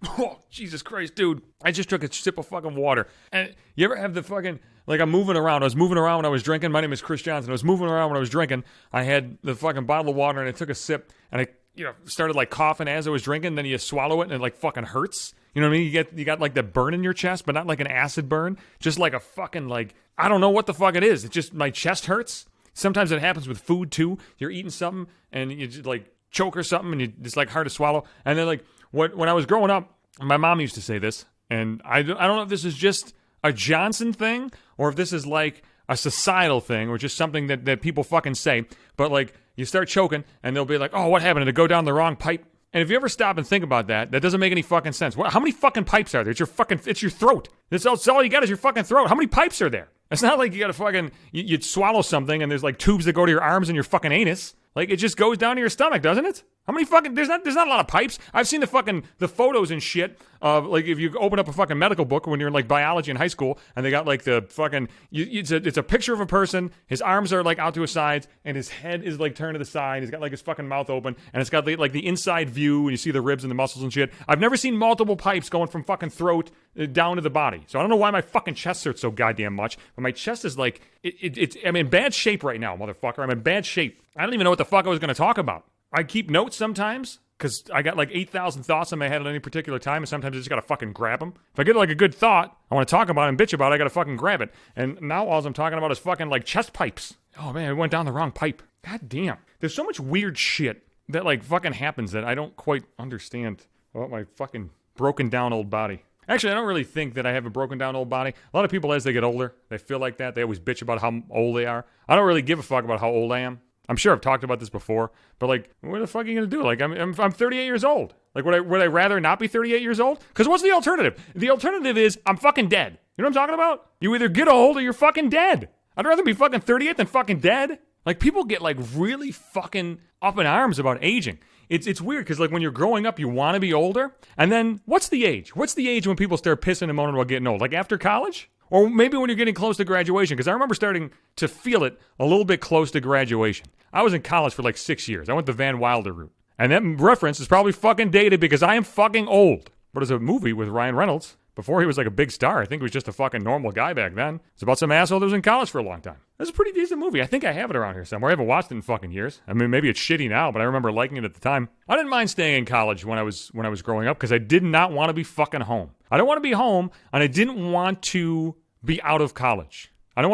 Oh, Jesus Christ, dude. I just took a sip of fucking water. And you ever have the fucking, like I'm moving around. I was moving around when I was drinking. My name is Chris Johnson. I was moving around when I was drinking. I had the fucking bottle of water and I took a sip and I, started like coughing as I was drinking. Then you swallow it and it like fucking hurts. You know what I mean? You got like that burn in your chest, but not like an acid burn. Just like a fucking like, I don't know what the fuck it is. It's just my chest hurts. Sometimes it happens with food too. You're eating something and you just like choke or something and it's like hard to swallow. And then like when I was growing up, my mom used to say this, and I don't know if this is just a Johnson thing or if this is like a societal thing or just something that people fucking say. But like you start choking and they'll be like, oh, what happened? Did it go down the wrong pipe? And if you ever stop and think about that, that doesn't make any fucking sense. How many fucking pipes are there? It's your throat. That's all you got is your fucking throat. How many pipes are there? It's not like you gotta fucking, you'd swallow something and there's like tubes that go to your arms and your fucking anus. Like, it just goes down to your stomach, doesn't it? How many fucking, there's not a lot of pipes. I've seen the photos and shit of, like, if you open up a fucking medical book when you're in, like, biology in high school, and they got, like, the fucking, it's a picture of a person, his arms are, like, out to his sides, and his head is, like, turned to the side, he's got, like, his fucking mouth open, and it's got, like, the inside view, and you see the ribs and the muscles and shit. I've never seen multiple pipes going from fucking throat down to the body. So I don't know why my fucking chest hurts so goddamn much, but my chest is, like, I'm in bad shape right now, motherfucker. I'm in bad shape. I don't even know what the fuck I was going to talk about. I keep notes sometimes, because I got like 8,000 thoughts in my head at any particular time, and sometimes I just got to fucking grab them. If I get like a good thought, I want to talk about it and bitch about it, I got to fucking grab it. And now all I'm talking about is fucking like chest pipes. Oh man, I went down the wrong pipe. God damn. There's so much weird shit that like fucking happens that I don't quite understand about my fucking broken down old body. Actually, I don't really think that I have a broken down old body. A lot of people, as they get older, they feel like that. They always bitch about how old they are. I don't really give a fuck about how old I am. I'm sure I've talked about this before, but like, what the fuck are you gonna do? Like, I'm 38 years old. Like, would I rather not be 38 years old? Because what's the alternative? The alternative is I'm fucking dead. You know what I'm talking about? You either get old or you're fucking dead. I'd rather be fucking 38 than fucking dead. Like, people get like really fucking up in arms about aging. It's weird because like when you're growing up, you want to be older, and then what's the age? What's the age when people start pissing and moaning about getting old? Like after college? Or maybe when you're getting close to graduation, because I remember starting to feel it a little bit close to graduation. I was in college for like 6 years. I went the Van Wilder route. And that reference is probably fucking dated because I am fucking old. But it's a movie with Ryan Reynolds. Before he was like a big star, I think he was just a fucking normal guy back then. It's about some asshole that was in college for a long time. It's a pretty decent movie. I think I have it around here somewhere. I haven't watched it in fucking years. I mean, maybe it's shitty now, but I remember liking it at the time. I didn't mind staying in college when I was growing up because I did not want to be fucking home. I don't want to be home, and I didn't want to be out of college. I didn't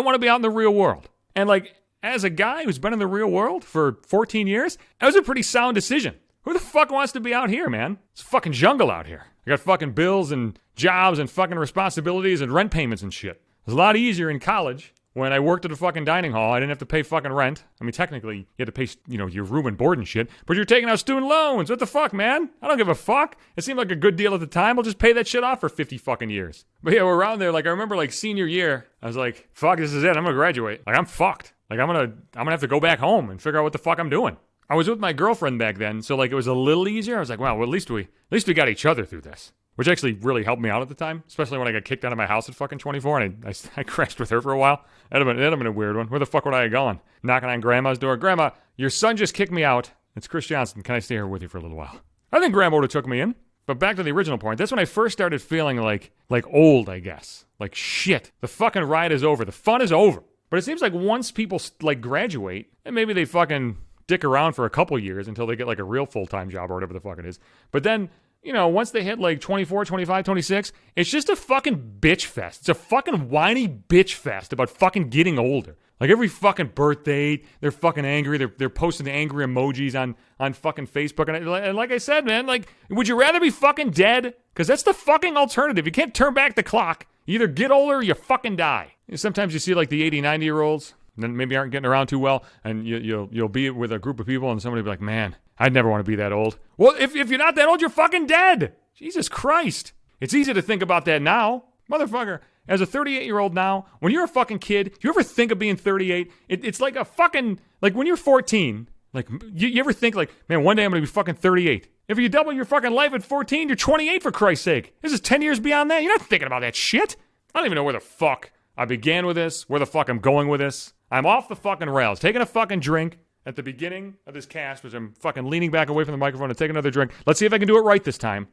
want to be out in the real world. And like, as a guy who's been in the real world for 14 years, that was a pretty sound decision. Who the fuck wants to be out here, man? It's a fucking jungle out here. I got fucking bills and jobs and fucking responsibilities and rent payments and shit. It was a lot easier in college when I worked at a fucking dining hall. I didn't have to pay fucking rent. I mean, technically, you had to pay, your room and board and shit, but you're taking out student loans. What the fuck, man? I don't give a fuck. It seemed like a good deal at the time. I'll just pay that shit off for 50 fucking years. But yeah, we're around there. Like, I remember like senior year, I was like, fuck, this is it. I'm gonna graduate. Like, I'm fucked. Like, I'm gonna have to go back home and figure out what the fuck I'm doing. I was with my girlfriend back then, so like it was a little easier. I was like, well, at least we got each other through this. Which actually really helped me out at the time, especially when I got kicked out of my house at fucking 24 and I crashed with her for a while. That'd have been a weird one. Where the fuck would I have gone? Knocking on Grandma's door. Grandma, your son just kicked me out. It's Chris Johnson. Can I stay here with you for a little while? I think Grandma would have took me in. But back to the original point. That's when I first started feeling like old, I guess. Like shit. The fucking ride is over. The fun is over. But it seems like once people like graduate, and maybe they fucking dick around for a couple years until they get like a real full-time job or whatever the fuck it is. But then, once they hit like 24, 25, 26, it's just a fucking bitch fest. It's a fucking whiny bitch fest about fucking getting older. Like every fucking birthday, they're fucking angry. They're posting the angry emojis on fucking Facebook. And like I said, man, like, would you rather be fucking dead? Because that's the fucking alternative. You can't turn back the clock. You either get older or you fucking die. Sometimes you see like the 80, 90-year-olds that maybe aren't getting around too well, and you'll be with a group of people, and somebody will be like, man, I'd never want to be that old. Well, if you're not that old, you're fucking dead. Jesus Christ. It's easy to think about that now. Motherfucker, as a 38-year-old now, when you're a fucking kid, do you ever think of being 38? It's like a fucking, like when you're 14, like you ever think like, man, one day I'm going to be fucking 38. If you double your fucking life at 14, you're 28 for Christ's sake. This is 10 years beyond that. You're not thinking about that shit. I don't even know where the fuck I began with this, where the fuck I'm going with this. I'm off the fucking rails, taking a fucking drink at the beginning of this cast, which I'm fucking leaning back away from the microphone to take another drink. Let's see if I can do it right this time.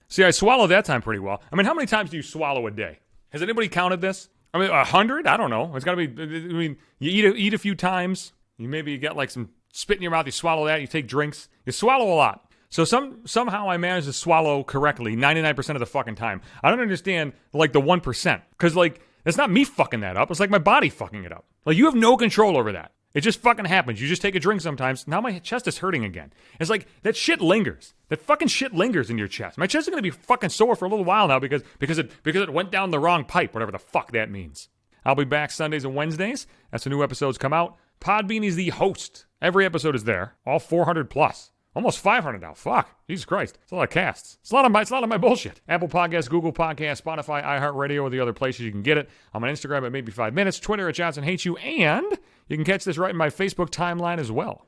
See, I swallow that time pretty well. I mean, how many times do you swallow a day? Has anybody counted this? I mean, 100? I don't know. It's got to be, I mean, you eat a few times. You maybe get like some spit in your mouth. You swallow that. You take drinks. You swallow a lot. So somehow I manage to swallow correctly 99% of the fucking time. I don't understand, like, the 1%. Because, like, it's not me fucking that up. It's like my body fucking it up. Like, you have no control over that. It just fucking happens. You just take a drink sometimes. Now my chest is hurting again. It's like, that shit lingers. That fucking shit lingers in your chest. My chest is going to be fucking sore for a little while now because it went down the wrong pipe, whatever the fuck that means. I'll be back Sundays and Wednesdays. That's when new episodes come out. Podbean is the host. Every episode is there. All 400 plus. Almost 500 now. Fuck. Jesus Christ. It's a lot of casts. It's a lot of my bullshit. Apple Podcasts, Google Podcasts, Spotify, iHeartRadio, or the other places you can get it. I'm on Instagram at maybe 5 minutes, Twitter at Johnson Hates You, and you can catch this right in my Facebook timeline as well.